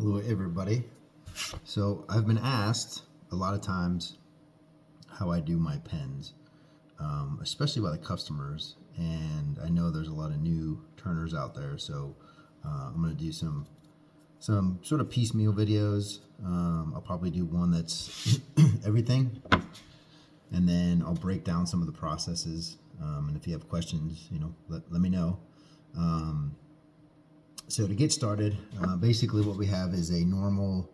Hello, everybody. So I've been asked a lot of times how I do my pens, especially by the customers. And I know there's a lot of new turners out there, so I'm going to do some sort of piecemeal videos. I'll probably do one that's everything, and then I'll break down some of the processes. And if you have questions, let me know. So to get started, basically what we have is a normal,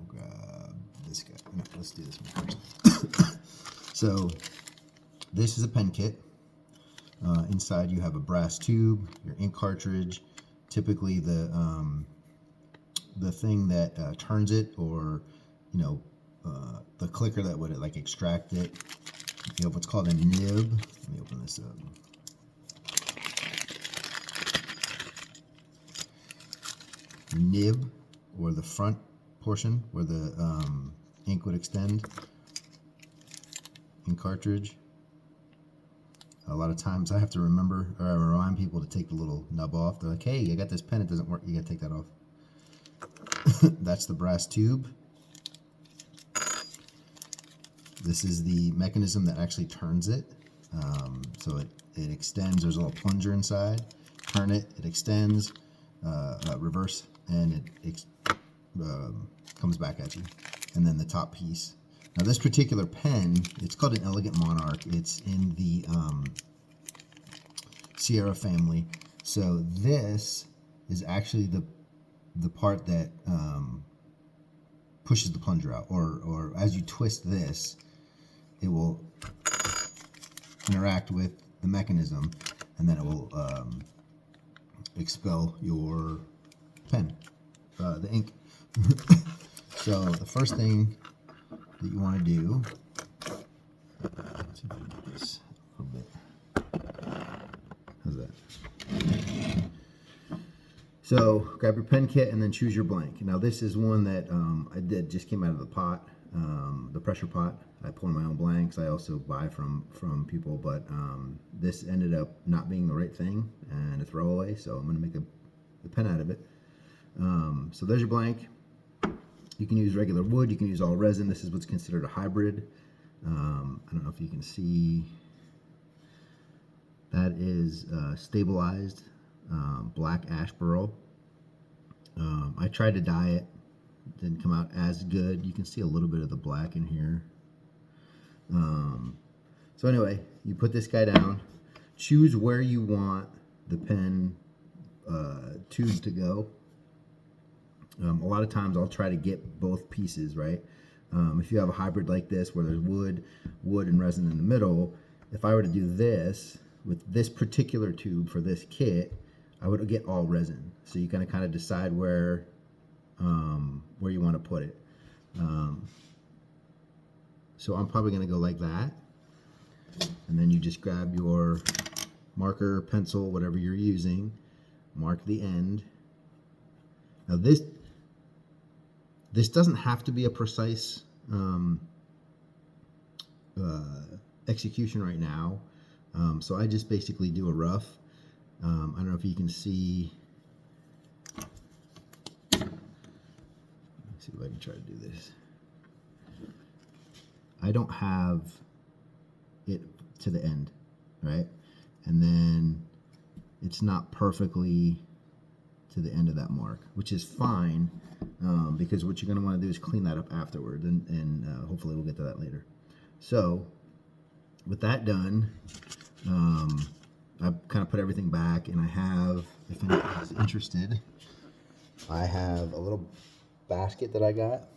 grab this guy. No, let's do this one first. So this is a pen kit. Inside you have a brass tube, your ink cartridge, typically the thing that turns it, or the clicker that would like extract it. You have what's called a nib. Let me open this up. Nib, or the front portion where the ink would extend. Ink cartridge. A lot of times I have to remember, or I remind people to take the little nub off. They're like, hey, I got this pen, it doesn't work. You gotta take that off. That's the brass tube. This is the mechanism that actually turns it. So it extends. There's a little plunger inside. Turn it, it extends, reverse, and it comes back at you. And then the top piece. Now this particular pen, it's called an Elegant Monarch. It's in the Sierra family. So this is actually the part that pushes the plunger out, or as you twist this, it will interact with the mechanism, and then it will expel your pen, the ink. So the first thing that you want to do, let's see if I can get this a little bit. How's that? So grab your pen kit and then choose your blank. Now this is one that I did, just came out of the pot, the pressure pot. I pull my own blanks. I also buy from people, but this ended up not being the right thing and a throwaway, so I'm going to make a pen out of it. So there's your blank. You can use regular wood, you can use all resin. This is what's considered a hybrid. I don't know if you can see. That is stabilized black ash burl. I tried to dye it, didn't come out as good. You can see a little bit of the black in here. So anyway, you put this guy down, choose where you want the pen tube to go. A lot of times I'll try to get both pieces, right? If you have a hybrid like this where there's wood and resin in the middle, if I were to do this with this particular tube for this kit, I would get all resin. So you kind of decide where you want to put it. So I'm probably going to go like that, and then you just grab your marker, pencil, whatever you're using, mark the end. Now this doesn't have to be a precise execution right now, so I just basically do a rough. I don't know if you can see. Let's see if I can try to do this. I don't have it to the end, right? And then it's not perfectly to the end of that mark, which is fine, because what you're going to want to do is clean that up afterward, and hopefully we'll get to that later. So with that done, I've kind of put everything back, and I have, if anybody's interested, I have a little basket that I got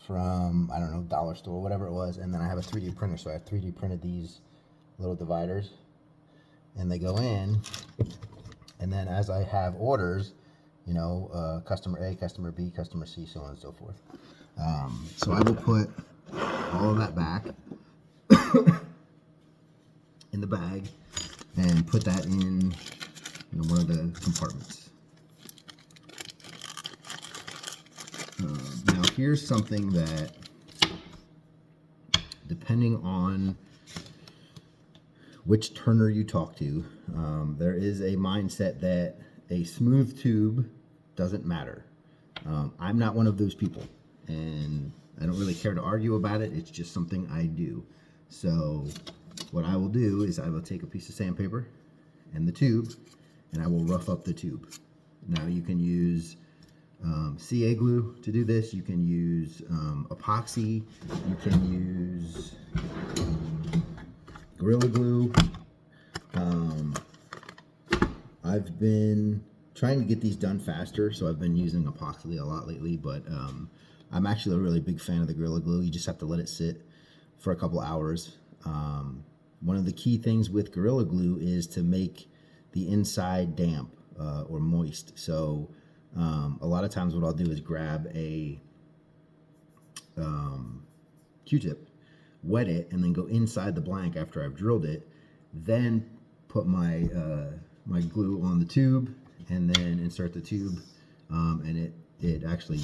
from, I don't know, dollar store, whatever it was, and then I have a 3D printer, so I 3D printed these little dividers, and they go in, and then as I have orders, customer A, customer B, customer C, so on and so forth. So I will put all of that back in the bag and put that in one of the compartments. Now here's something that, depending on which turner you talk to, there is a mindset that a smooth tube doesn't matter. I'm not one of those people, and I don't really care to argue about it. It's just something I do. So what I will do is I will take a piece of sandpaper and the tube, and I will rough up the tube. Now you can use CA glue to do this. You can use epoxy. You can use Gorilla Glue. I've been trying to get these done faster, so I've been using epoxy a lot lately, but I'm actually a really big fan of the Gorilla Glue. You just have to let it sit for a couple hours. One of the key things with Gorilla Glue is to make the inside damp or moist. So a lot of times what I'll do is grab a Q-tip, wet it, and then go inside the blank after I've drilled it, then put my my glue on the tube, and then insert the tube, and it actually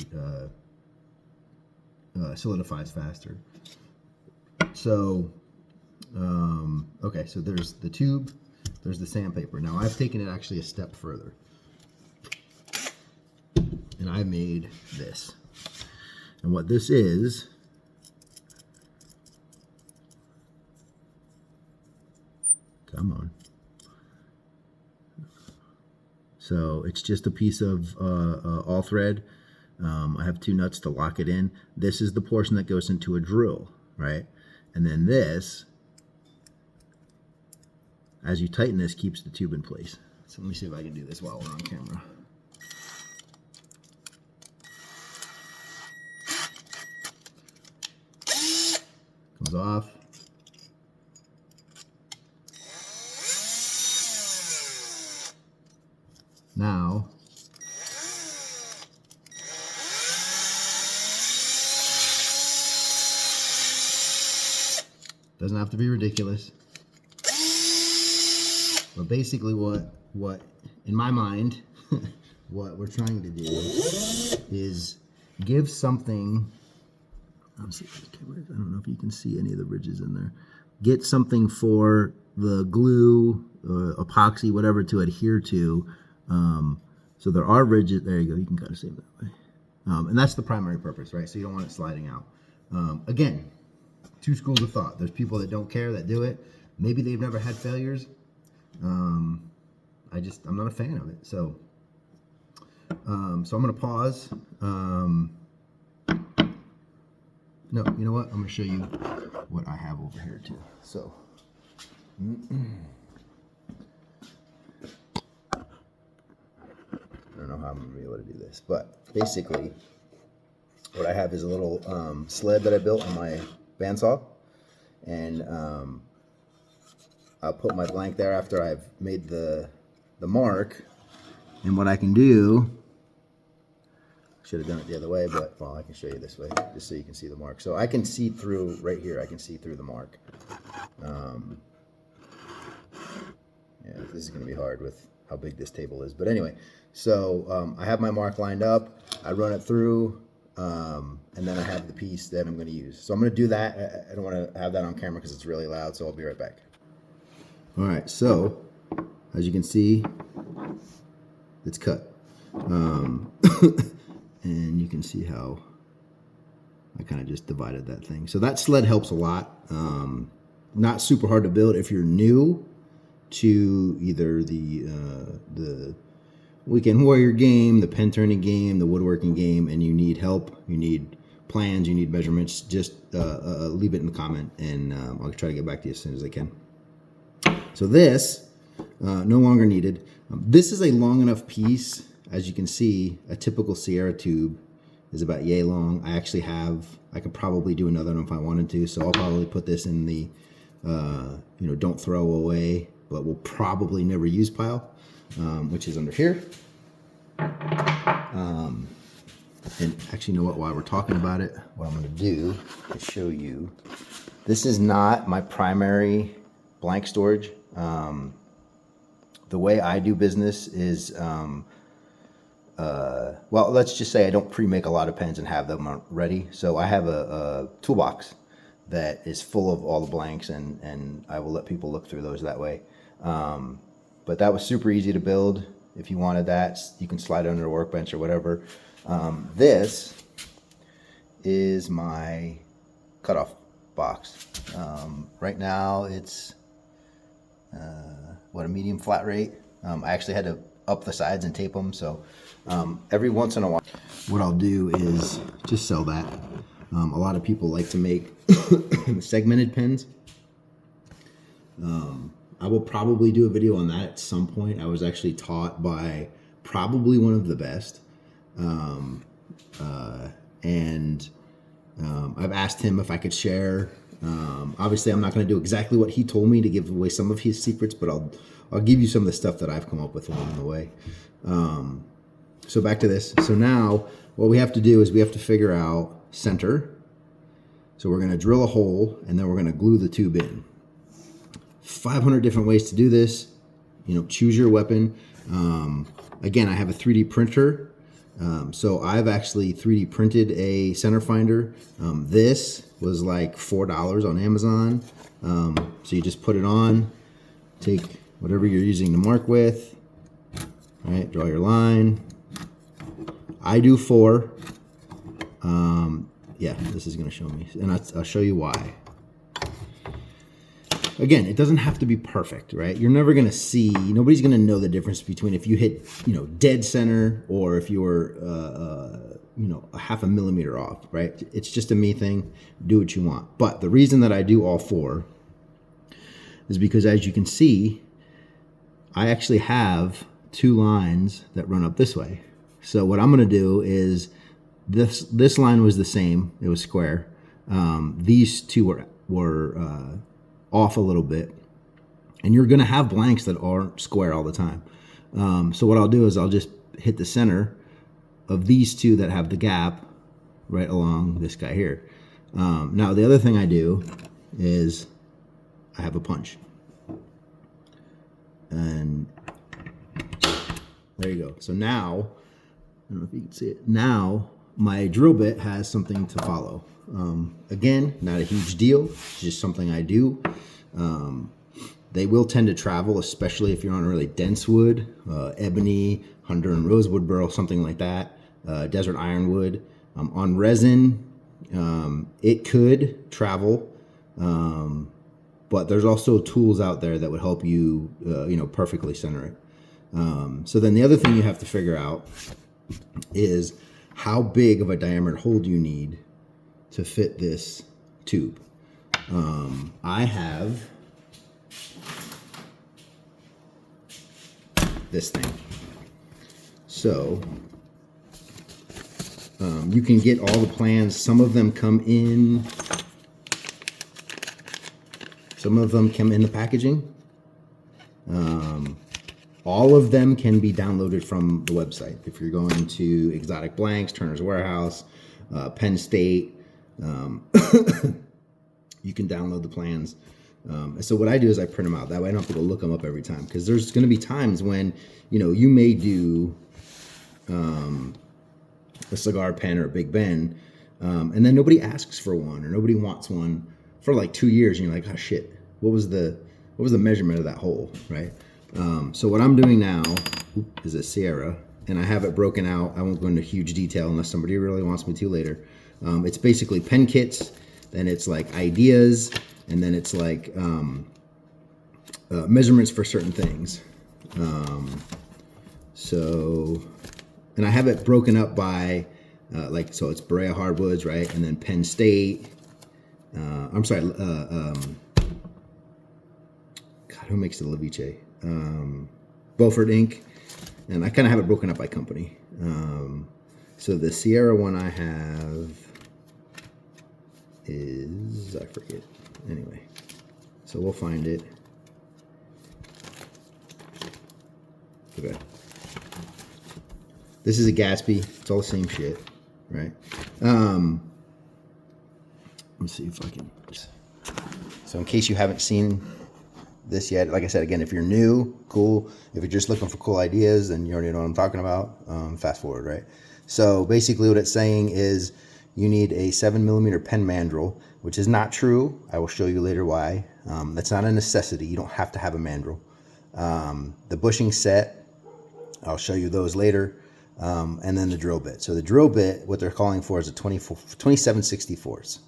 solidifies faster. So okay, so there's the tube, there's the sandpaper. Now I've taken it actually a step further, and I made this. And what this is, come on. So it's just a piece of all thread. I have 2 nuts to lock it in. This is the portion that goes into a drill, right? And then this, as you tighten this, keeps the tube in place. So let me see if I can do this while we're on camera. Comes off. Now, doesn't have to be ridiculous, but basically what in my mind, what we're trying to do is give something, I don't know if you can see any of the ridges in there, get something for the glue, epoxy, whatever, to adhere to. So there are ridges, there you go, you can kind of see it that way. And that's the primary purpose, right? So you don't want it sliding out. Again, 2 schools of thought. There's people that don't care, that do it. Maybe they've never had failures. I'm not a fan of it. So I'm gonna pause. No, you know what? I'm gonna show you what I have over here too. So. I don't know how I'm going to be able to do this, but basically what I have is a little sled that I built on my bandsaw, and I'll put my blank there after I've made the mark. And what I can do, should have done it the other way, but well, I can show you this way just so you can see the mark. So I can see through right here, I can see through the mark. Yeah, this is going to be hard with how big this table is, but anyway, so I have my mark lined up, I run it through, and then I have the piece that I'm going to use. So I'm going to do that. I don't want to have that on camera because it's really loud, so I'll be right back. All right, so as you can see, it's cut, and you can see how I kind of just divided that thing. So that sled helps a lot. Not super hard to build if you're new to either the Weekend Warrior game, the pen turning game, the woodworking game, and you need help, you need plans, you need measurements, just leave it in the comment, and I'll try to get back to you as soon as I can. So this, no longer needed. This is a long enough piece. As you can see, a typical Sierra tube is about yay long. I actually have, I could probably do another one if I wanted to, so I'll probably put this in the, don't throw away, but we'll probably never use pile, which is under here. And actually, you know what, while we're talking about it, what I'm gonna do is show you, this is not my primary blank storage. The way I do business is, well, let's just say I don't pre-make a lot of pens and have them ready. So I have a toolbox that is full of all the blanks, and I will let people look through those that way. But that was super easy to build. if you wanted that, you can slide it under a workbench or whatever. This is my cutoff box. Right now it's a medium flat rate. I actually had to up the sides and tape them, so every once in a while what I'll do is just sell that. A lot of people like to make segmented pens. I will probably do a video on that at some point. I was actually taught by probably one of the best, and I've asked him if I could share. Obviously, I'm not going to do exactly what he told me to give away some of his secrets, but I'll give you some of the stuff that I've come up with along the way. So back to this. So now what we have to do is we have to figure out center. So we're going to drill a hole and then we're going to glue the tube in. 500 different ways to do this. You know, choose your weapon. Again, I have a 3D printer. So I've actually 3D printed a center finder. This was like $4 on Amazon. So you just put it on, take whatever you're using to mark with, right? Draw your line. I do 4. Yeah, this is going to show me, and I'll show you why. Again, it doesn't have to be perfect, right? You're never going to see, nobody's going to know the difference between if you hit, dead center or if you're, a half a millimeter off, right? It's just a me thing. Do what you want. But the reason that I do all 4 is because, as you can see, I actually have 2 lines that run up this way. So what I'm going to do is this line was the same. It was square. These 2 were off a little bit, and you're going to have blanks that aren't square all the time. So what I'll do is I'll just hit the center of these 2 that have the gap right along this guy here. Now the other thing I do is I have a punch, and there you go. So now, I don't know if you can see it. Now my drill bit has something to follow. Again, not a huge deal. It's just something I do. They will tend to travel, especially if you're on a really dense wood, ebony, hunter and rosewood burl, something like that, desert ironwood. On resin, it could travel, but there's also tools out there that would help you, perfectly center it. So then the other thing you have to figure out is how big of a diameter hole do you need to fit this tube. I have this thing. So you can get all the plans. Some of them come in. Some of them come in the packaging. All of them can be downloaded from the website. If you're going to Exotic Blanks, Turner's Warehouse, Penn State, you can download the plans. So what I do is I print them out. That way I don't have to go look them up every time, because there's going to be times when, you may do a cigar pen or a Big Ben, and then nobody asks for one or nobody wants one for like 2 years, and you're like, oh shit, what was the measurement of that hole, right? So what I'm doing now is a Sierra, and I have it broken out. I won't go into huge detail unless somebody really wants me to later. It's basically pen kits, then it's like ideas, and then it's like measurements for certain things. And I have it broken up by so it's Berea Hardwoods, right? And then Penn State. I'm sorry. God, who makes the Leviche? Beaufort Ink. And I kind of have it broken up by company. So the Sierra one I have is, I forget. Anyway, so we'll find it. Okay. This is a Gatsby. It's all the same shit, right? Let's see if I can. So in case you haven't seen this yet, like I said, again, if you're new, cool. If you're just looking for cool ideas, then you already know what I'm talking about. Fast forward, right? So basically what it's saying is you need a 7mm pen mandrel, which is not true. I will show you later why. That's not a necessity. You don't have to have a mandrel. The bushing set I'll show you those later. And then the drill bit. So the drill bit, what they're calling for is a 27/64.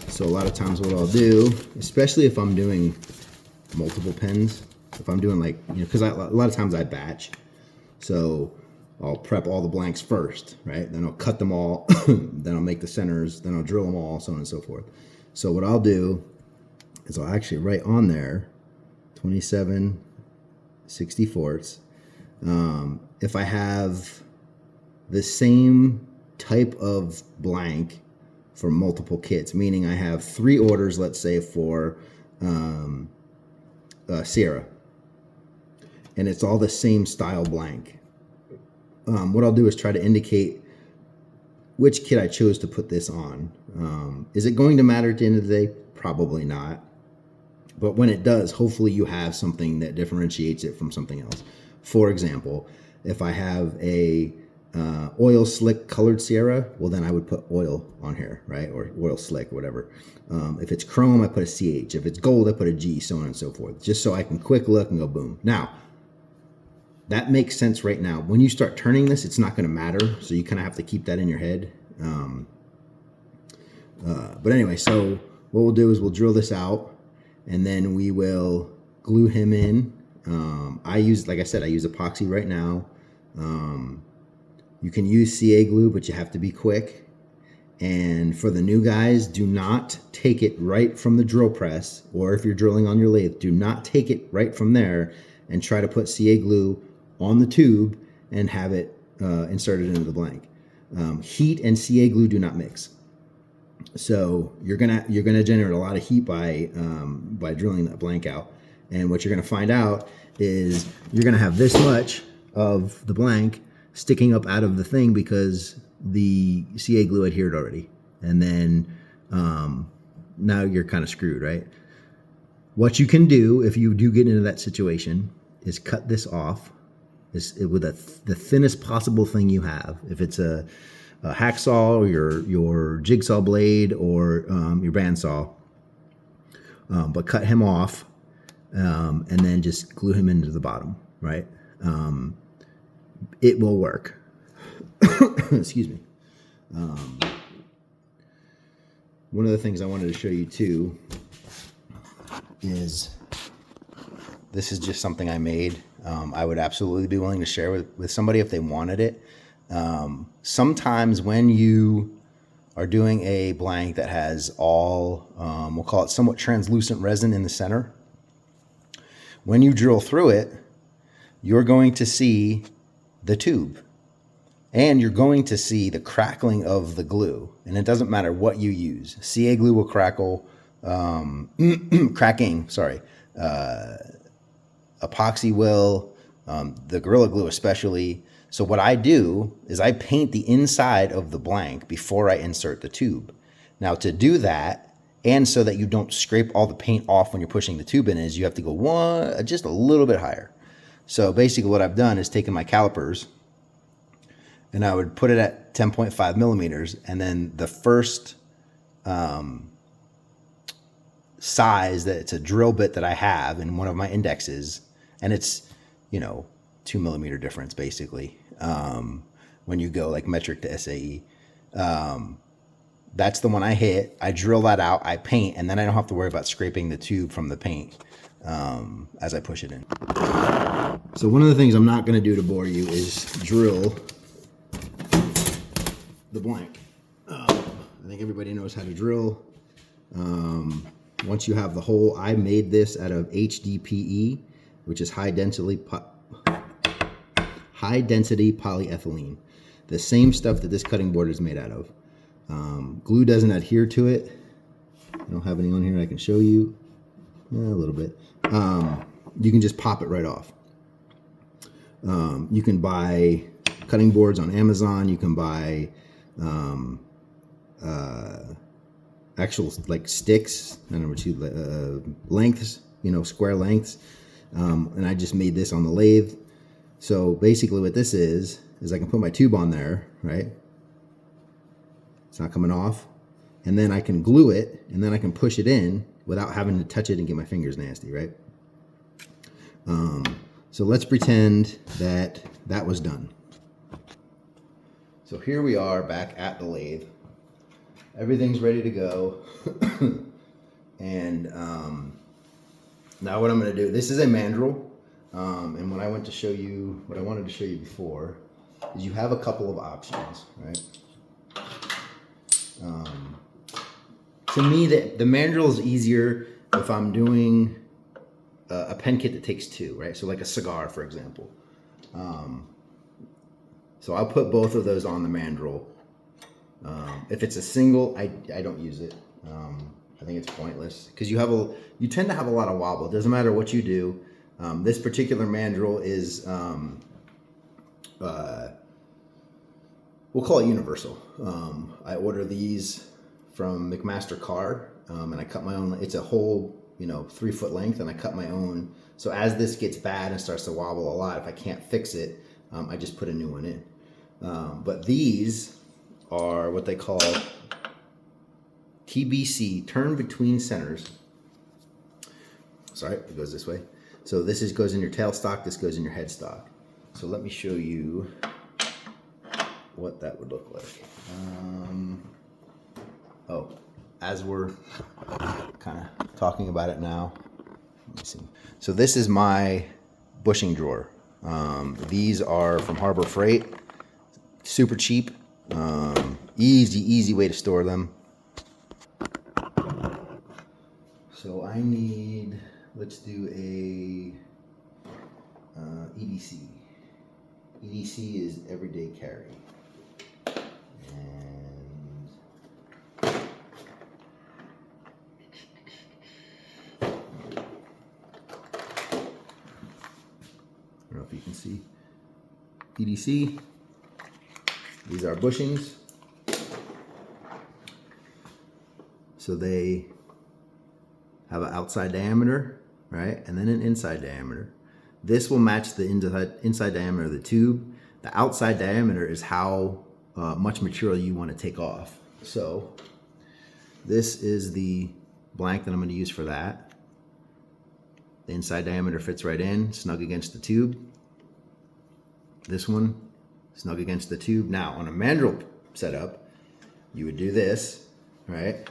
So a lot of times what I'll do, especially if I'm doing multiple pens, if I'm doing like, because a lot of times I batch. So I'll prep all the blanks first, right? Then I'll cut them all, then I'll make the centers, then I'll drill them all, so on and so forth. So what I'll do is I'll actually write on there 27/64. If I have the same type of blank for multiple kits, meaning I have 3 orders, let's say for Sierra, and it's all the same style blank. What I'll do is try to indicate which kit I chose to put this on. Is it going to matter at the end of the day? Probably not. But when it does, hopefully you have something that differentiates it from something else. For example, if I have a oil slick colored Sierra, well then I would put oil on here, right? Or oil slick, whatever. If it's chrome, I put a CH. If it's gold, I put a G, so on and so forth. Just so I can quick look and go boom. Now, that makes sense right now. When you start turning this, it's not going to matter. So you kind of have to keep that in your head. But anyway, so what we'll do is we'll drill this out and then we will glue him in. Like I said, I use epoxy right now. You can use CA glue, but you have to be quick. And for the new guys, do not take it right from the drill press, or if you're drilling on your lathe, do not take it right from there and try to put CA glue on the tube and have it inserted into the blank. Heat and CA glue do not mix. So you're gonna generate a lot of heat by drilling that blank out. And what you're gonna find out is you're gonna have this much of the blank sticking up out of the thing because the CA glue adhered already. And then now you're kind of screwed, right? What you can do if you do get into that situation is cut this off with the thinnest possible thing you have. If it's a hacksaw or your jigsaw blade or your bandsaw, but cut him off and then just glue him into the bottom, right? It will work. Excuse me. One of the things I wanted to show you too is this is just something I made. I would absolutely be willing to share with somebody if they wanted it. Sometimes when you are doing a blank that has all, we'll call it somewhat translucent resin in the center, when you drill through it, you're going to see the tube and you're going to see the crackling of the glue. And it doesn't matter what you use. CA glue will crackle, cracking, sorry. Epoxy will, the Gorilla Glue especially. So what I do is I paint the inside of the blank before I insert the tube. Now to do that, and so that you don't scrape all the paint off when you're pushing the tube in, is you have to go just a little bit higher. So basically what I've done is taken my calipers and I would put it at 10.5 millimeters, and then the first size that it's a drill bit that I have in one of my indexes, and it's 2 millimeter difference basically when you go like metric to SAE. That's the one I hit. I drill that out, I paint, and then I don't have to worry about scraping the tube from the paint as I push it in. So one of the things I'm not going to do to bore you is drill the blank. I think everybody knows how to drill. Once you have the hole, I made this out of HDPE, which is high density polyethylene, the same stuff that this cutting board is made out of. Glue doesn't adhere to it. I don't have any on here I can show you. A little bit. You can just pop it right off. You can buy cutting boards on Amazon. You can buy actual like sticks, I don't know what lengths, square lengths. And I just made this on the lathe. So basically what this is I can put my tube on there, right? It's not coming off. And then I can glue it, and then I can push it in without having to touch it and get my fingers nasty, right? So let's pretend that that was done. So here we are back at the lathe. Everything's ready to go. And now what I'm going to do, this is a mandrel. And when I went to show you, what I wanted to show you before, is you have a couple of options, right? To me, the mandrel is easier if I'm doing a pen kit that takes two, right? So like a cigar, for example. So I'll put both of those on the mandrel. If it's a single, I don't use it. I think it's pointless because you tend to have a lot of wobble. It doesn't matter what you do. This particular mandrel is, we'll call it universal. I order these from McMaster Car, and I cut my own. It's a whole, 3 foot length, and I cut my own. So as this gets bad and starts to wobble a lot, if I can't fix it, I just put a new one in. But these are what they call TBC, turn between centers. Sorry, it goes this way. So this goes in your tailstock, this goes in your headstock. So let me show you what that would look like. As we're kind of talking about it now, let me see. So this is my bushing drawer. These are from Harbor Freight, super cheap, easy way to store them. So I need, let's do a EDC. EDC is everyday carry. And I don't know if you can see. EDC, these are bushings. So they have an outside diameter, right? And then an inside diameter. This will match the inside diameter of the tube. The outside diameter is how much material you want to take off. So this is the blank that I'm going to use for that. The inside diameter fits right in, snug against the tube. This one, snug against the tube. Now, on a mandrel setup, you would do this, right?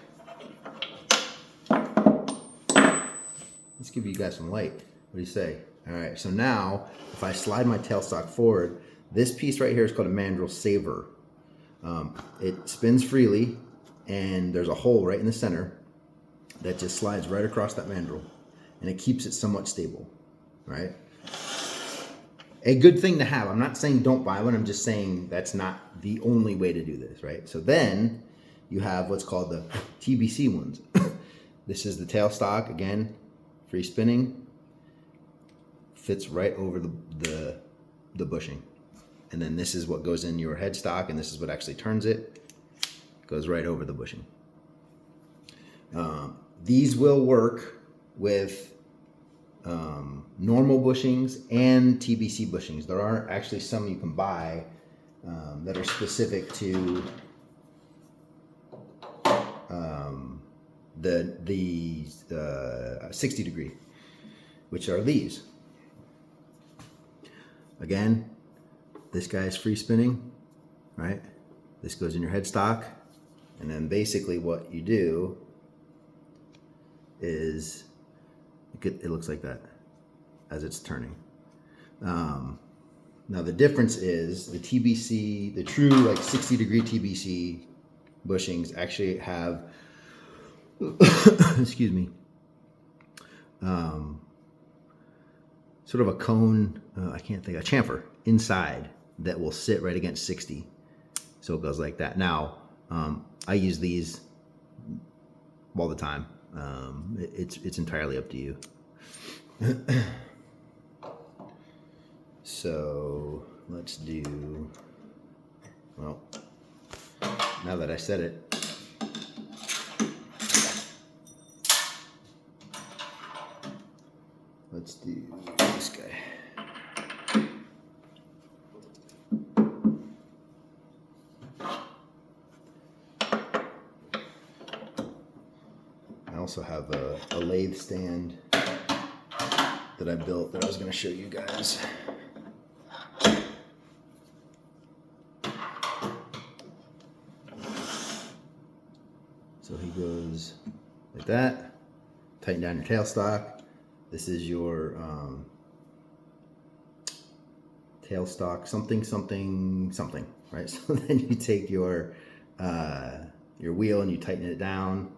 Let's give you guys some light. What do you say? All right, so now, if I slide my tailstock forward, this piece right here is called a mandrel saver. It spins freely, and there's a hole right in the center that just slides right across that mandrel, and it keeps it somewhat stable, right? A good thing to have. I'm not saying don't buy one. I'm just saying that's not the only way to do this, right? So then you have what's called the TBC ones. This is the tailstock, again, free spinning, fits right over the bushing. And then this is what goes in your headstock, and this is what actually turns it. Goes right over the bushing. These will work with normal bushings and TBC bushings. There are actually some you can buy that are specific to the 60 degree, which are these. Again, this guy is free spinning, right? This goes in your headstock, and then basically what you do is it looks like that as it's turning. Now the difference is the TBC, the true like 60 degree TBC bushings actually have excuse me, sort of a cone, a chamfer inside that will sit right against 60. So it goes like that. Now, I use these all the time. It's entirely up to you. So let's do, well, now that I said it, let's do this guy. I also have a lathe stand that I built that I was going to show you guys. So he goes like that. Tighten down your tailstock. This is your tailstock something, right? So then you take your wheel and you tighten it down.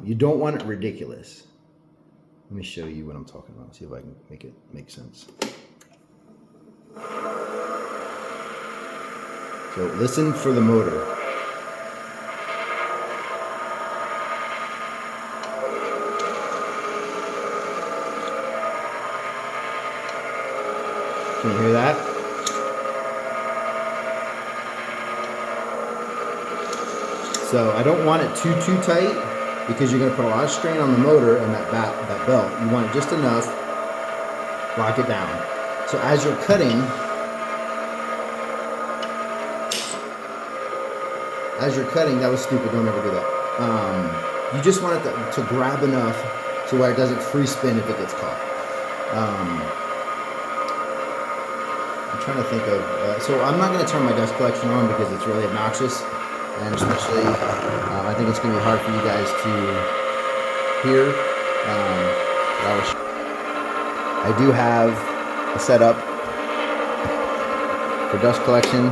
You don't want it ridiculous. Let me show you what I'm talking about. See if I can make it make sense. So listen for the motor. Can you hear that? So I don't want it too tight because you're going to put a lot of strain on the motor and that belt. You want it just enough. Lock it down. So as you're cutting, that was stupid. Don't ever do that. You just want it to grab enough so where it doesn't free spin if it gets caught. I'm trying to think of, so I'm not going to turn my dust collection on because it's really obnoxious, and especially I think it's going to be hard for you guys to hear. I do have a setup for dust collection.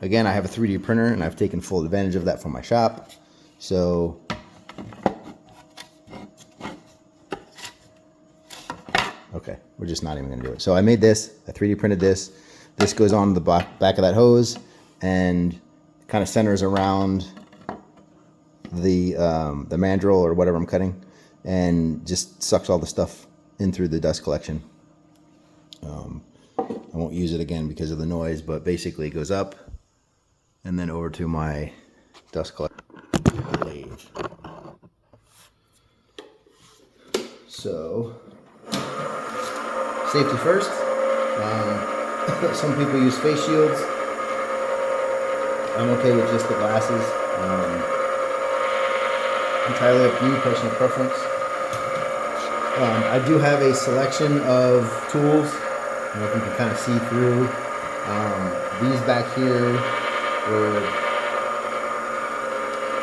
Again, I have a 3D printer and I've taken full advantage of that from my shop. So okay, we're just not even gonna do it. So I made this, I 3D printed this. This goes on the back of that hose and kind of centers around the mandrel or whatever I'm cutting, and just sucks all the stuff in through the dust collection. I won't use it again because of the noise, but basically it goes up and then over to my dust collector lathe. So safety first. Some people use face shields. I'm okay with just the glasses. Entirely up to you, personal preference. I do have a selection of tools. I don't know if you can kind of see through. These back here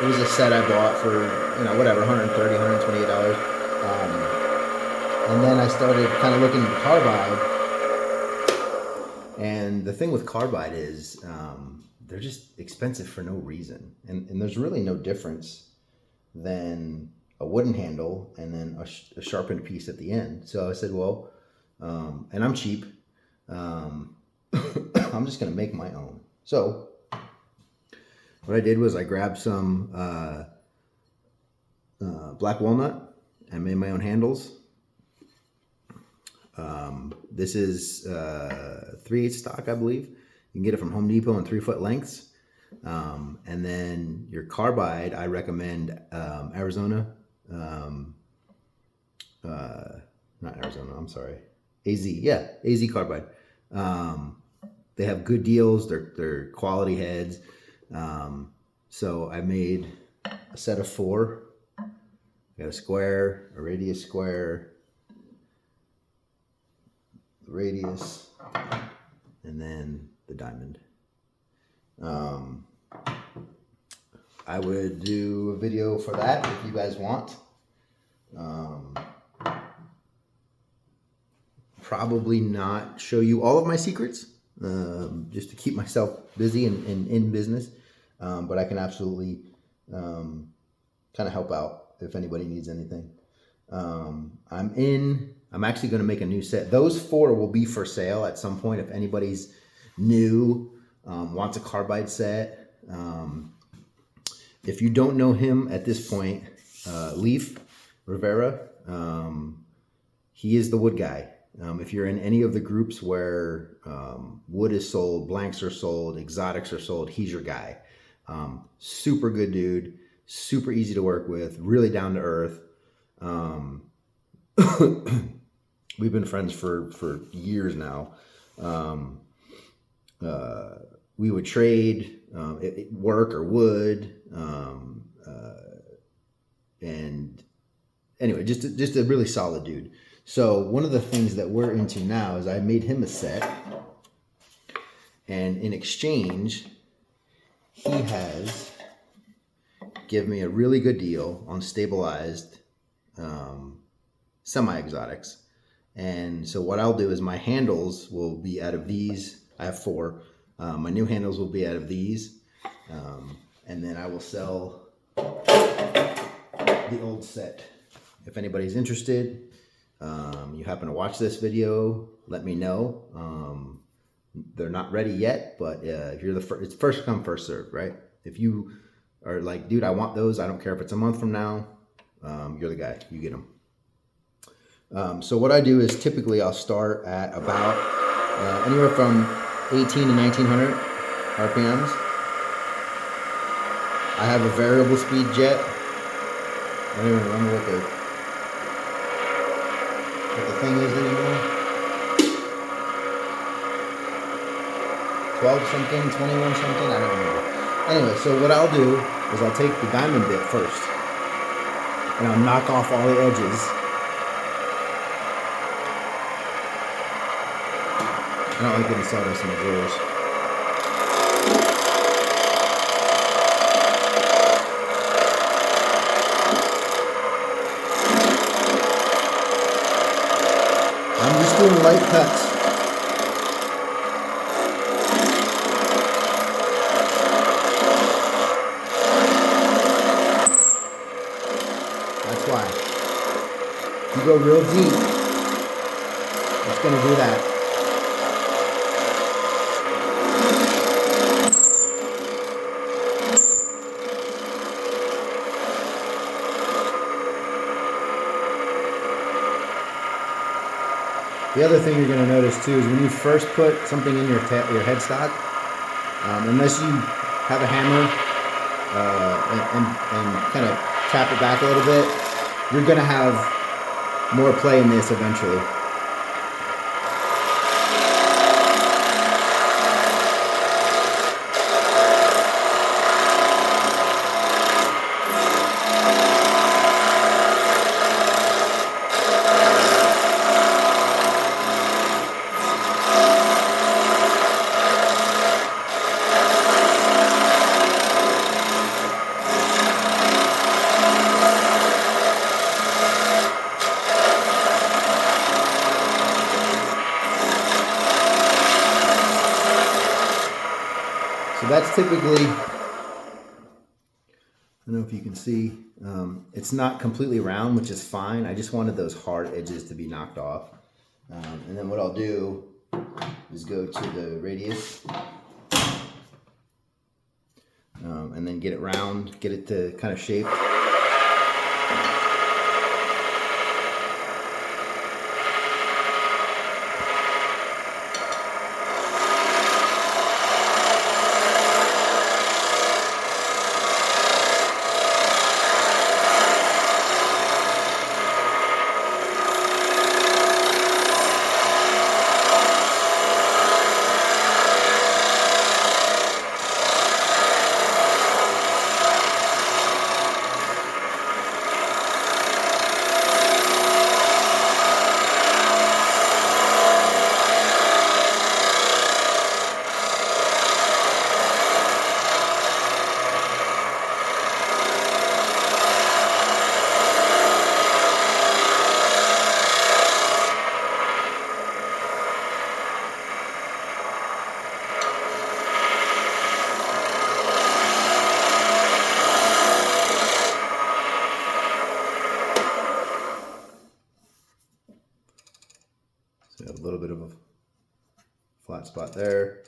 it was a set I bought for, whatever, $130, $128. And then I started kind of looking at carbide. And the thing with carbide is they're just expensive for no reason. And there's really no difference than a wooden handle and then a sharpened piece at the end. So I said, well, and I'm cheap. I'm just going to make my own. So what I did was I grabbed some black walnut and made my own handles. This is 3/8 stock, I believe. You can get it from Home Depot in 3-foot lengths. And then your carbide, I recommend Arizona. Not Arizona, I'm sorry. AZ, yeah, AZ carbide. They have good deals. They're quality heads. So I made a set of 4. I got a square, a radius square, the radius, and then the diamond. I would do a video for that if you guys want. Probably not show you all of my secrets, just to keep myself busy and in business. But I can absolutely kind of help out if anybody needs anything. I'm actually going to make a new set. Those 4 will be for sale at some point if anybody's new, wants a carbide set. If you don't know him at this point, Leaf Rivera, he is the wood guy. If you're in any of the groups where wood is sold, blanks are sold, exotics are sold, he's your guy. Super good dude, super easy to work with, really down to earth. We've been friends for years now. We would trade work or wood, and anyway, just a really solid dude. So one of the things that we're into now is I made him a set, and in exchange, he has given me a really good deal on stabilized semi-exotics. And so what I'll do is my handles will be out of these. I have 4. My new handles will be out of these. And then I will sell the old set. If anybody's interested, you happen to watch this video, let me know. They're not ready yet, but if you're the first, it's first come, first served, right? If you are like, dude, I want those, I don't care if it's a month from now, you're the guy, you get them. So what I do is typically I'll start at about anywhere from 18 to 1900 RPMs. I have a variable speed jet. I don't even remember what the thing is anymore. 12 something, 21 something, I don't remember. Anyway, so what I'll do is I'll take the diamond bit first, and I'll knock off all the edges. I don't like getting sawdust in the drawers. I'm just doing light cuts. That's why. If you go real deep, it's going to do that. The other thing you're going to notice too is when you first put something in your headstock, unless you have a hammer and kind of tap it back a little bit, you're going to have more play in this eventually. So that's typically, I don't know if you can see, it's not completely round, which is fine. I just wanted those hard edges to be knocked off. And then what I'll do is go to the radius and then get it round, get it to kind of shape. So a little bit of a flat spot there.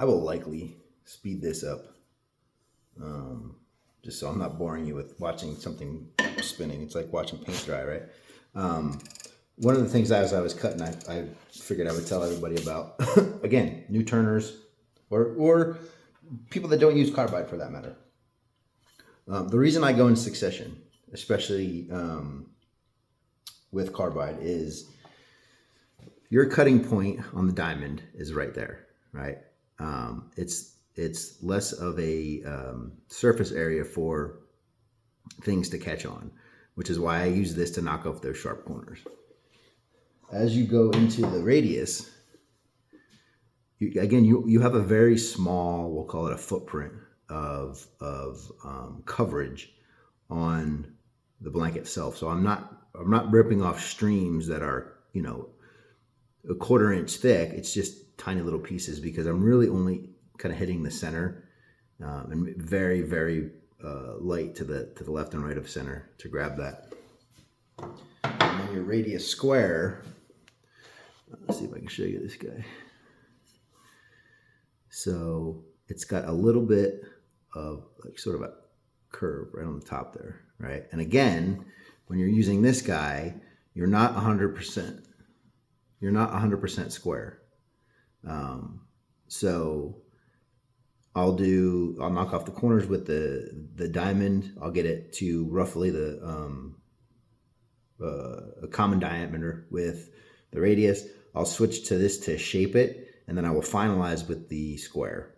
I will likely speed this up just so I'm not boring you with watching something spinning. It's like watching paint dry, right? One of the things as I was cutting, I figured I would tell everybody about, again, new turners or people that don't use carbide for that matter. The reason I go in succession, especially with carbide, is your cutting point on the diamond is right there, right? It's less of a surface area for things to catch on, which is why I use this to knock off those sharp corners. As you go into the radius, you have a very small, we'll call it a footprint of coverage on the blanket itself. So I'm not ripping off streams that are, you know, a 1/4 inch thick. It's just tiny little pieces because I'm really only kind of hitting the center and very, very light to the left and right of center to grab that. And then your radius square. Let's see if I can show you this guy. So it's got a little bit of like sort of a curve right on the top there, right? And again, when you're using this guy, you're not 100%. You're not 100% square. So I'll knock off the corners with the diamond. I'll get it to roughly a common diameter with the radius. I'll switch to this to shape it, and then I will finalize with the square.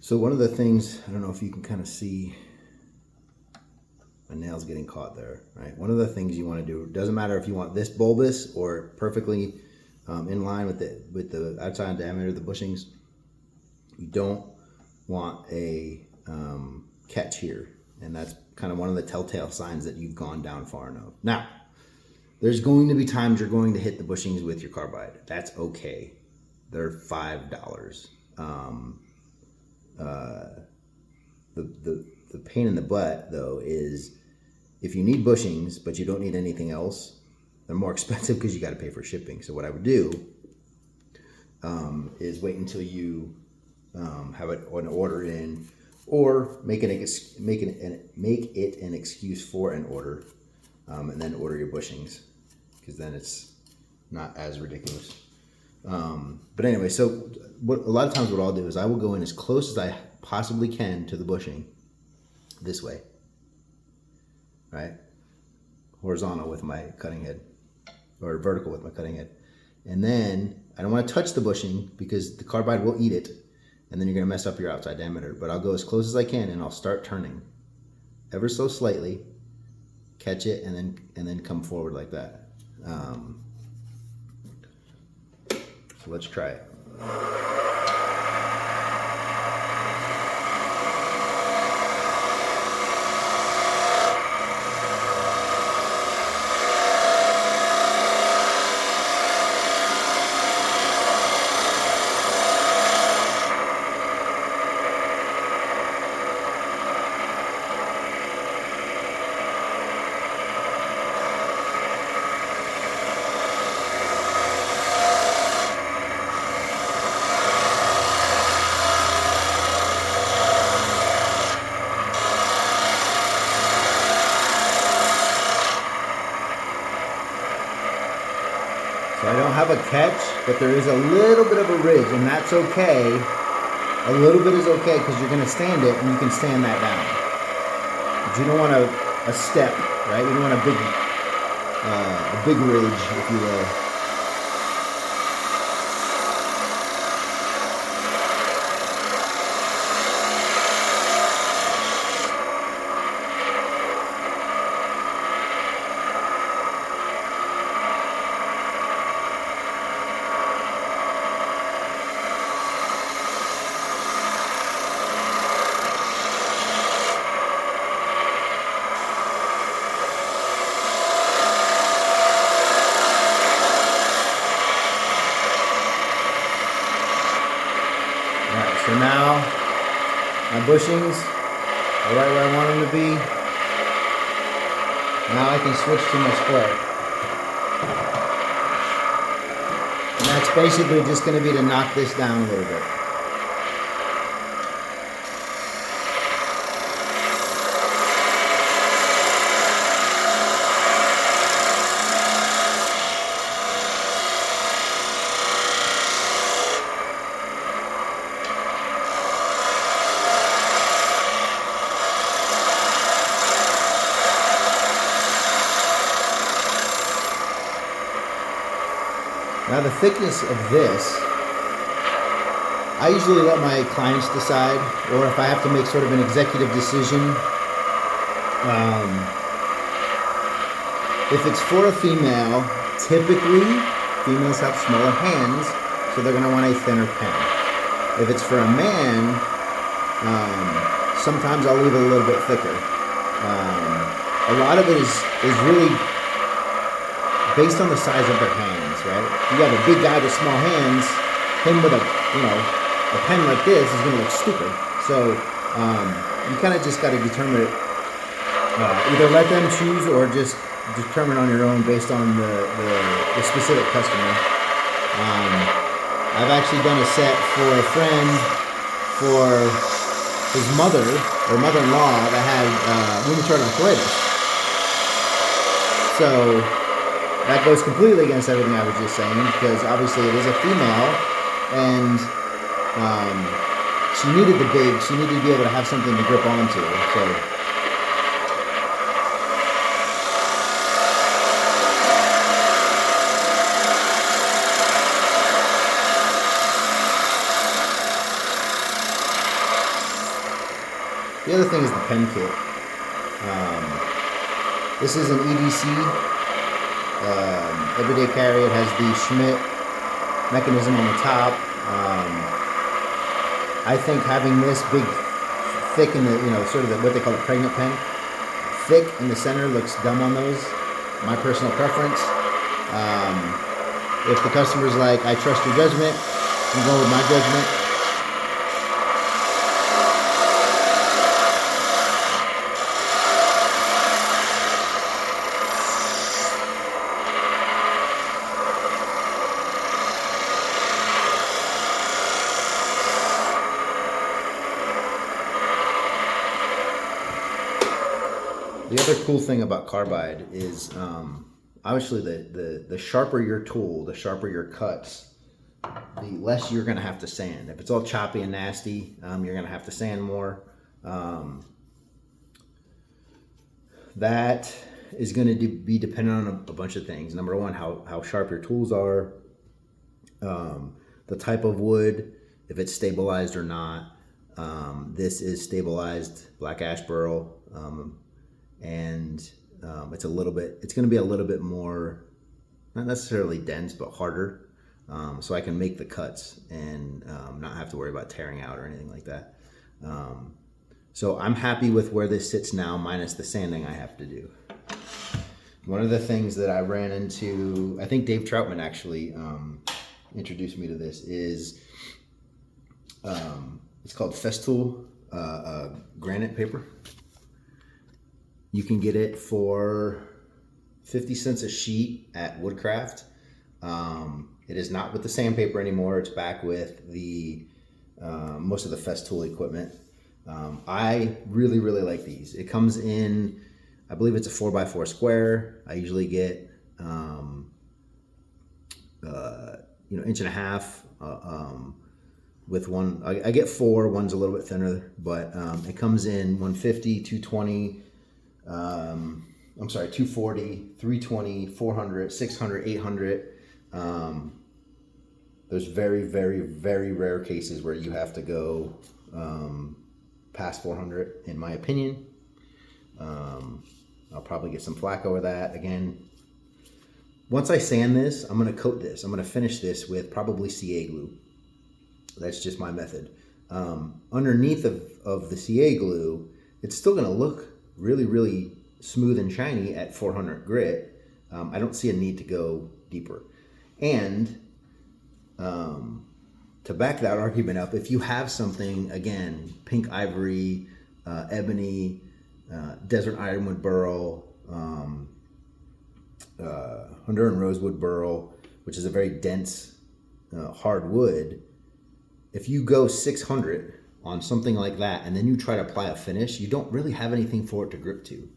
So one of the things, I don't know if you can kind of see my nails getting caught there, right? One of the things you want to do, doesn't matter if you want this bulbous or perfectly in line with the outside diameter of the bushings, you don't want a catch here. And that's kind of one of the telltale signs that you've gone down far enough. Now, there's going to be times you're going to hit the bushings with your carbide. That's okay. They're $5. The pain in the butt, though, is if you need bushings but you don't need anything else, they're more expensive because you got to pay for shipping. So what I would do is wait until you have an order in, or make it an excuse for an order, and then order your bushings, because then it's not as ridiculous. But anyway, so what a lot of times what I'll do is I will go in as close as I possibly can to the bushing this way, right? Horizontal with my cutting head, or vertical with my cutting head. And then I don't want to touch the bushing because the carbide will eat it, and then you're going to mess up your outside diameter. But I'll go as close as I can, and I'll start turning ever so slightly, catch it, and then come forward like that. So let's try it. So I don't have a catch, but there is a little bit of a ridge, and that's okay. A little bit is okay because you're going to stand it, and you can stand that down. But you don't want a step, right? You don't want a big ridge, if you will. So now my bushings are right where I want them to be. Now I can switch to my square. And that's basically just going to be to knock this down a little bit. Now the thickness of this, I usually let my clients decide, or if I have to make sort of an executive decision. If it's for a female, typically females have smaller hands, so they're going to want a thinner pen. If it's for a man, sometimes I'll leave it a little bit thicker. A lot of it is really based on the size of their hands, right? You have a big guy with small hands, him with a pen like this is going to look stupid. So you kind of just got to determine it. Either let them choose or just determine on your own based on the specific customer. I've actually done a set for a friend for his mother or mother-in-law that had rheumatoid arthritis. So that goes completely against everything I was just saying, because obviously it is a female, and she needed she needed to be able to have something to grip onto. So the other thing is the pen kit. This is an EDC. Everyday carry. It has the Schmidt mechanism on the top. I think having this big, thick in the, sort of what they call a pregnant pen, thick in the center looks dumb on those. My personal preference. If the customer's like, I trust your judgment, I'm going with my judgment. The other cool thing about carbide is obviously the sharper your tool, the sharper your cuts, the less you're gonna have to sand. If it's all choppy and nasty, you're gonna have to sand more. That is going to be dependent on a bunch of things. Number one, how sharp your tools are, the type of wood, if it's stabilized or not. This is stabilized black ash burl, and it's going to be a little bit more, not necessarily dense, but harder. So I can make the cuts and not have to worry about tearing out or anything like that. So I'm happy with where this sits now, minus the sanding I have to do. One of the things that I ran into, I think Dave Troutman actually introduced me to this, is it's called Festool granite paper. You can get it for 50 cents a sheet at Woodcraft. It is not with the sandpaper anymore. It's back with the most of the Festool equipment. I really, really like these. It comes in, I believe it's a 4x4 square. I usually get, inch and a half, with one. I get 4, one's a little bit thinner, but it comes in 150, 220, 240, 320, 400, 600, 800. There's very, very, very rare cases where you have to go past 400, in my opinion. I'll probably get some flack over that. Again, once I sand this, I'm going to coat this. I'm going to finish this with probably CA glue. That's just my method. Underneath of the CA glue, it's still going to look really, really smooth and shiny at 400 grit. I don't see a need to go deeper. And to back that argument up, if you have something, again, pink ivory, ebony, desert ironwood burl, Honduran rosewood burl, which is a very dense, hard wood, if you go 600 on something like that and then you try to apply a finish, you don't really have anything for it to grip to.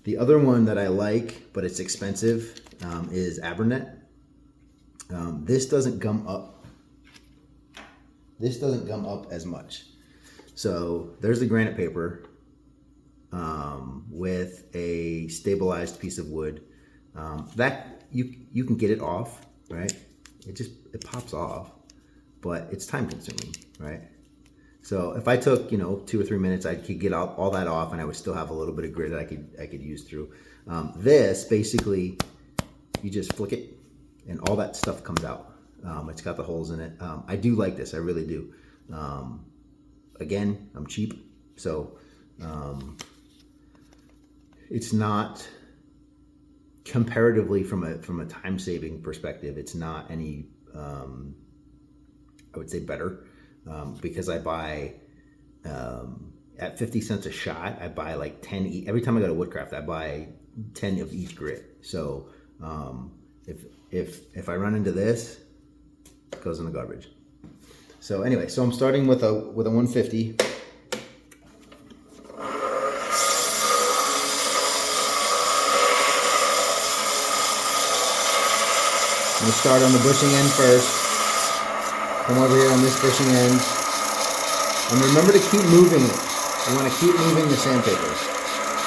The other one that I like, but it's expensive, is Abranet. This doesn't gum up. This doesn't gum up as much. So there's the granite paper with a stabilized piece of wood. That you can get it off, right? It pops off, but it's time consuming, right? So if I took 2 or 3 minutes, I could get all that off, and I would still have a little bit of grit that I could use through. This basically, you just flick it, and all that stuff comes out. It's got the holes in it. I do like this, I really do. Again, I'm cheap, so it's not, comparatively from a time saving perspective, it's not any I would say better, because I buy at 50 cents a shot. I buy like 10 every time I go to Woodcraft. I buy 10 of each grit. So if I run into this, it goes in the garbage. So anyway, so I'm starting with a 150. I'm going to start on the bushing end first. Come over here on this bushing end. And remember to keep moving it. You want to keep moving the sandpaper.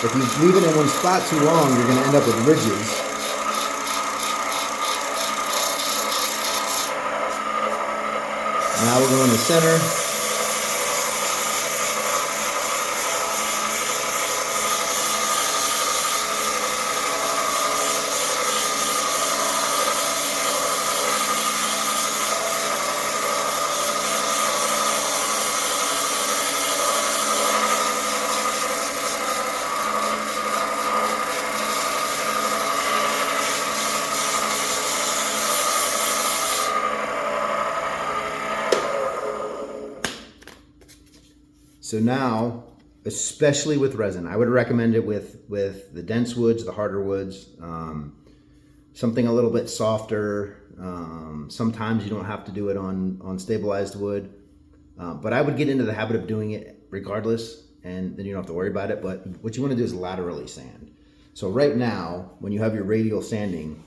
If you leave it in one spot too long, you're going to end up with ridges. Now we're going to center. So now, especially with resin, I would recommend it with the dense woods, the harder woods, something a little bit softer. Sometimes you don't have to do it on stabilized wood, but I would get into the habit of doing it regardless, and then you don't have to worry about it. But what you want to do is laterally sand. So right now, when you have your radial sanding,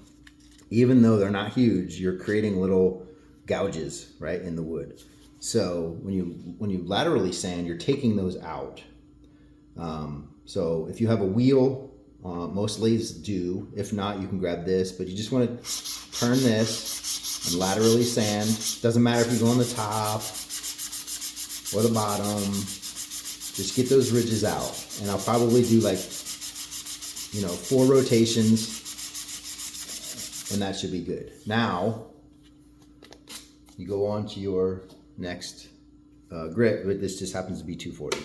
even though they're not huge, you're creating little gouges, right, in the wood. So when you laterally sand, you're taking those out. So if you have a wheel, most lathes do. If not, you can grab this, but you just want to turn this and laterally sand. Doesn't matter if you go on the top or the bottom. Just get those ridges out. And I'll probably do like, 4 rotations, and that should be good. Now, you go on to your next grit, but this just happens to be 240.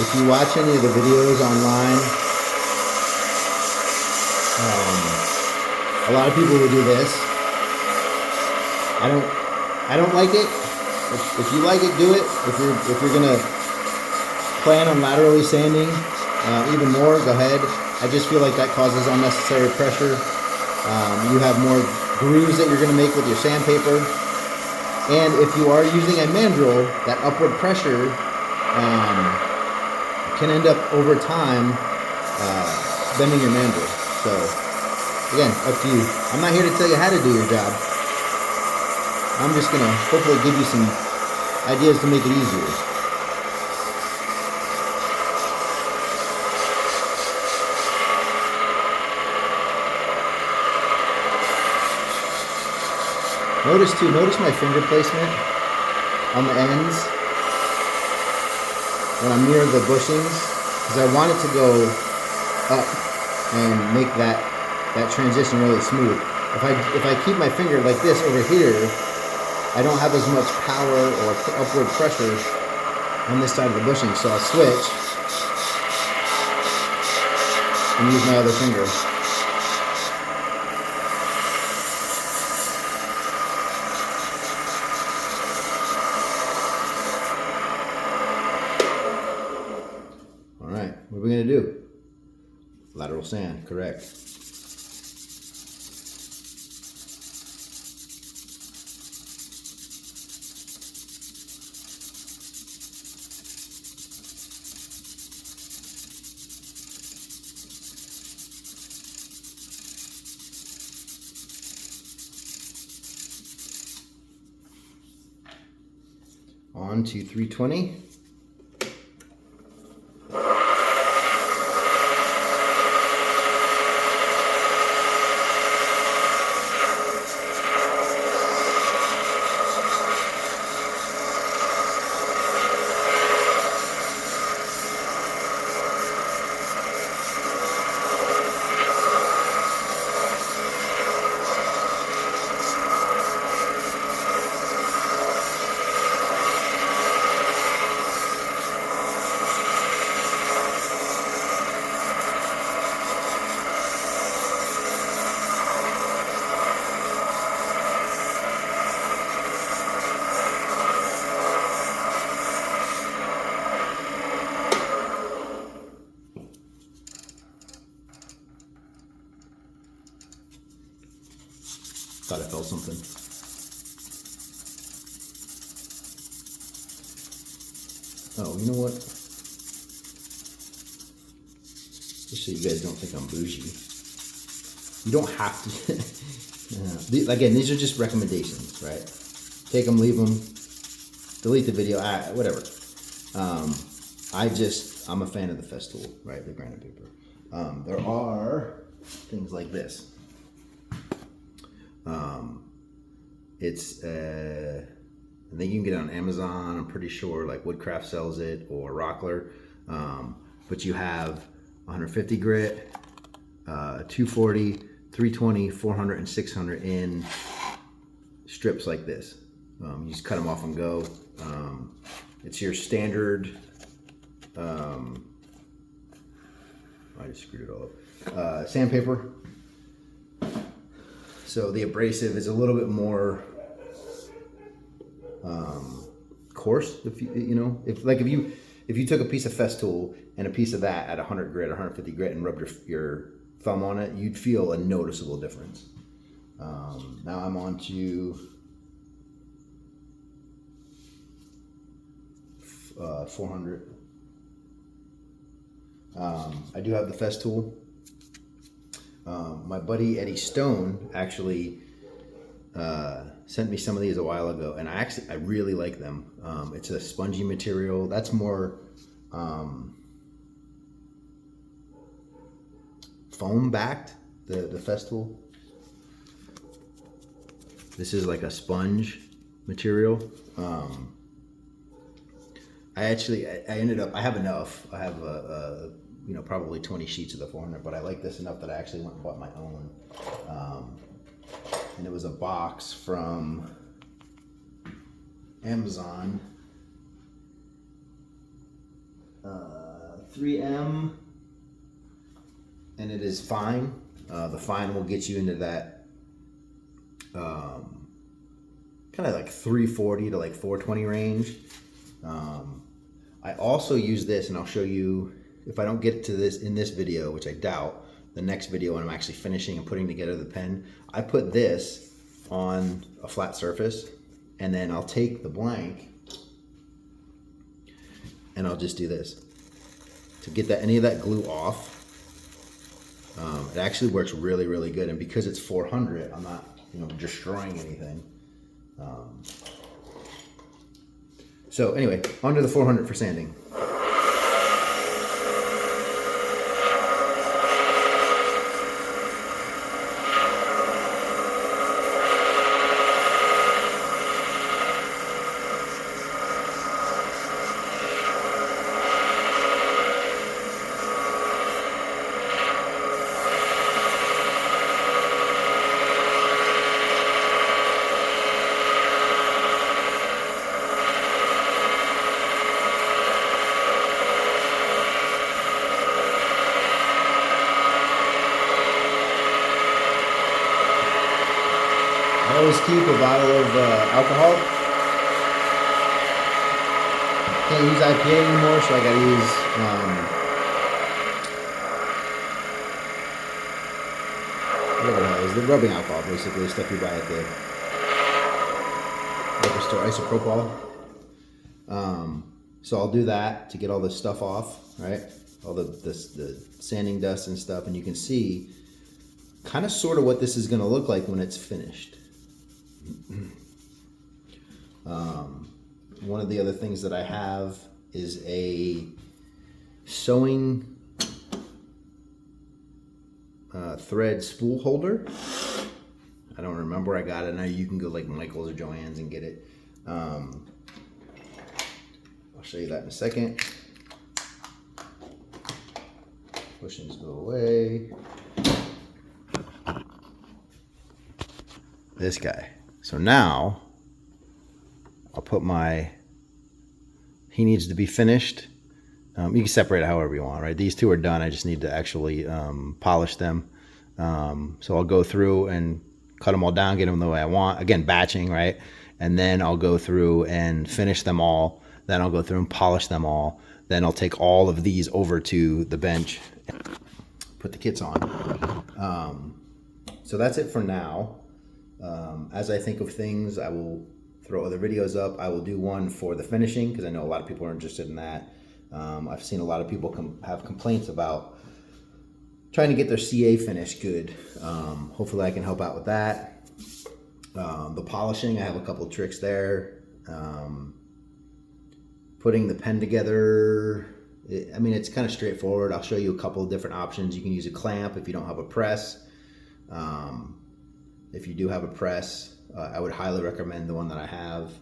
If you watch any of the videos online, a lot of people will do this. I don't like it. If you like it, do it. If you're gonna plan on laterally sanding even more, go ahead. I just feel like that causes unnecessary pressure. You have more grooves that you're gonna make with your sandpaper. And if you are using a mandrel, that upward pressure can end up over time bending your mandrel. So again, up to you. I'm not here to tell you how to do your job. I'm just gonna hopefully give you some ideas to make it easier. Notice my finger placement on the ends when I'm near the bushings, because I want it to go up and make that transition really smooth. If I keep my finger like this over here, I don't have as much power or upward pressure on this side of the bushing, so I'll switch and use my other finger. All right, what are we gonna do? Lateral sand, correct. On to 320. Thought I felt something. Oh, you know what? Just so you guys don't think I'm bougie. You don't have to. Again, these are just recommendations, right? Take them, leave them, delete the video, whatever. I'm a fan of the Festool, right? The granite paper. There are things like this. I think you can get it on Amazon, I'm pretty sure, like Woodcraft sells it, or Rockler. But you have 150 grit, 240, 320, 400, and 600 in strips like this. You just cut them off and go. It's your standard, I just screwed it all up, sandpaper. So the abrasive is a little bit more coarse. If you took a piece of Festool and a piece of that at 100 grit, 150 grit, and rubbed your thumb on it, you'd feel a noticeable difference. Now I'm on to 400. I do have the Festool. My buddy Eddie Stone actually sent me some of these a while ago, and I really like them. It's a spongy material. That's more foam backed, the Festool. This is like a sponge material. I have enough. I have probably 20 sheets of the 400, but I like this enough that I actually went and bought my own. And it was a box from Amazon. 3M, and it is fine. The fine will get you into that kind of like 340 to like 420 range. I also use this, and I'll show you if I don't get to this in this video, which I doubt, the next video when I'm actually finishing and putting together the pen, I put this on a flat surface, and then I'll take the blank and I'll just do this to get any of that glue off. It actually works really, really good, and because it's 400, I'm not destroying anything. So anyway, onto the 400 for sanding. I always keep a bottle of alcohol. Can't use IPA anymore, so I gotta use whatever the hell is the rubbing alcohol, basically stuff you buy at the liquor store, isopropyl. So I'll do that to get all this stuff off, right? All the sanding dust and stuff, and you can see kind of sort of what this is going to look like when it's finished. One of the other things that I have is a sewing thread spool holder. I don't remember where I got it. Now you can go like Michael's or Joann's and get it. I'll show you that in a second. Bushings go away. This guy. So now I'll put he needs to be finished. You can separate it however you want, right? These two are done. I just need to actually polish them. So I'll go through and cut them all down, get them the way I want. Again, batching, right? And then I'll go through and finish them all. Then I'll go through and polish them all. Then I'll take all of these over to the bench, put the kits on. So that's it for now. As I think of things, I will throw other videos up. I will do one for the finishing because I know a lot of people are interested in that. I've seen a lot of people have complaints about trying to get their CA finish good. Hopefully I can help out with that. The polishing, I have a couple tricks there. Putting the pen together, it's kind of straightforward. I'll show you a couple of different options. You can use a clamp if you don't have a press. If you do have a press, I would highly recommend the one that I have.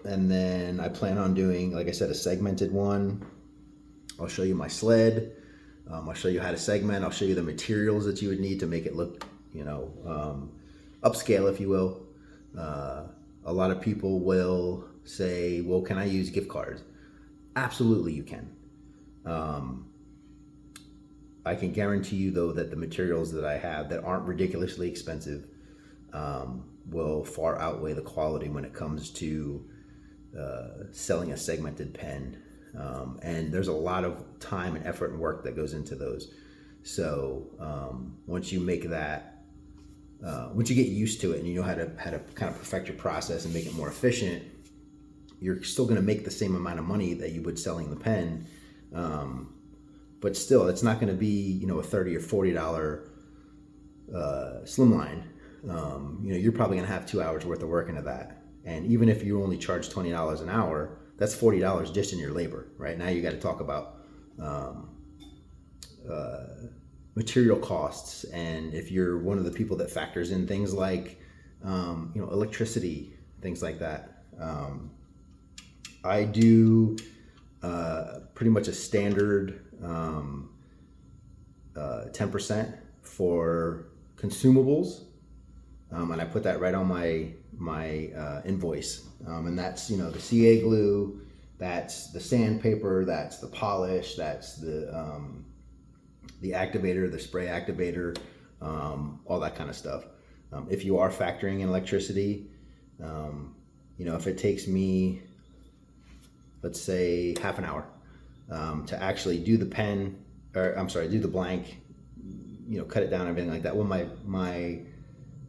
And then I plan on doing, like I said, a segmented one. I'll show you my sled. I'll show you how to segment. I'll show you the materials that you would need to make it look, upscale, if you will. A lot of people will say, well, can I use gift cards? Absolutely you can. I can guarantee you, though, that the materials that I have that aren't ridiculously expensive will far outweigh the quality when it comes to selling a segmented pen. And there's a lot of time and effort and work that goes into those. So once you make that once you get used to it and you know how to kind of perfect your process and make it more efficient, you're still going to make the same amount of money that you would selling the pen. But still, it's not going to be, a $30 or $40 slimline. You're probably going to have 2 hours worth of work into that. And even if you only charge $20 an hour, that's $40 just in your labor. Right now, you got to talk about material costs, and if you're one of the people that factors in things like electricity, things like that. I do pretty much a standard 10% for consumables, and I put that right on my invoice, and that's the CA glue, that's the sandpaper, that's the polish, that's the activator, the spray activator, all that kind of stuff. If you are factoring in electricity, if it takes me, let's say, half an hour to actually do the pen, or I'm sorry, do the blank, cut it down, everything like that. Well, my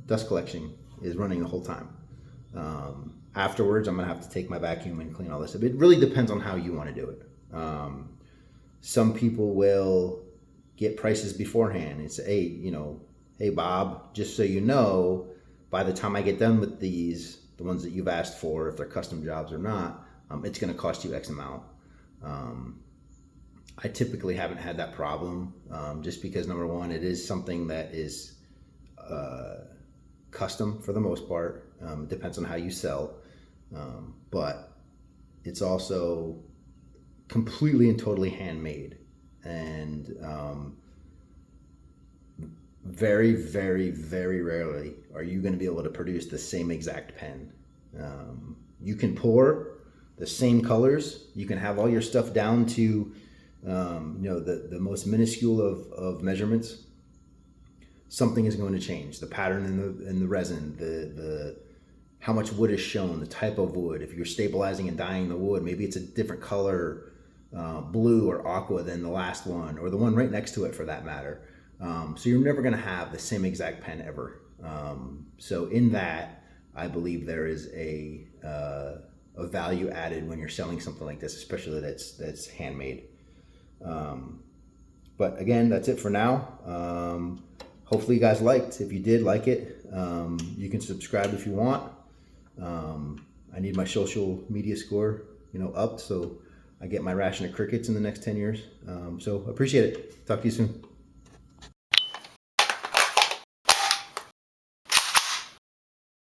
dust collection is running the whole time. Afterwards, I'm gonna have to take my vacuum and clean all this up. It really depends on how you want to do it. Some people will get prices beforehand and say, hey Bob, just so you know, by the time I get done with these, the ones that you've asked for, if they're custom jobs or not, it's going to cost you X amount. I typically haven't had that problem, just because, number one, it is something that is custom for the most part. It depends on how you sell, but it's also completely and totally handmade. And very, very, very rarely are you going to be able to produce the same exact pen. You can pour the same colors. You can have all your stuff down to the most minuscule of measurements. Something is going to change. The pattern in the resin, the how much wood is shown, the type of wood. If you're stabilizing and dyeing the wood, maybe it's a different color, blue or aqua, than the last one, or the one right next to it for that matter. So you're never going to have the same exact pen ever. So in that, I believe there is a value added when you're selling something like this, especially that's handmade. But again, that's it for now. Hopefully you guys liked. If you did like it, you can subscribe if you want. I need my social media score, up, so I get my ration of crickets in the next 10 years. So appreciate it. Talk to you soon.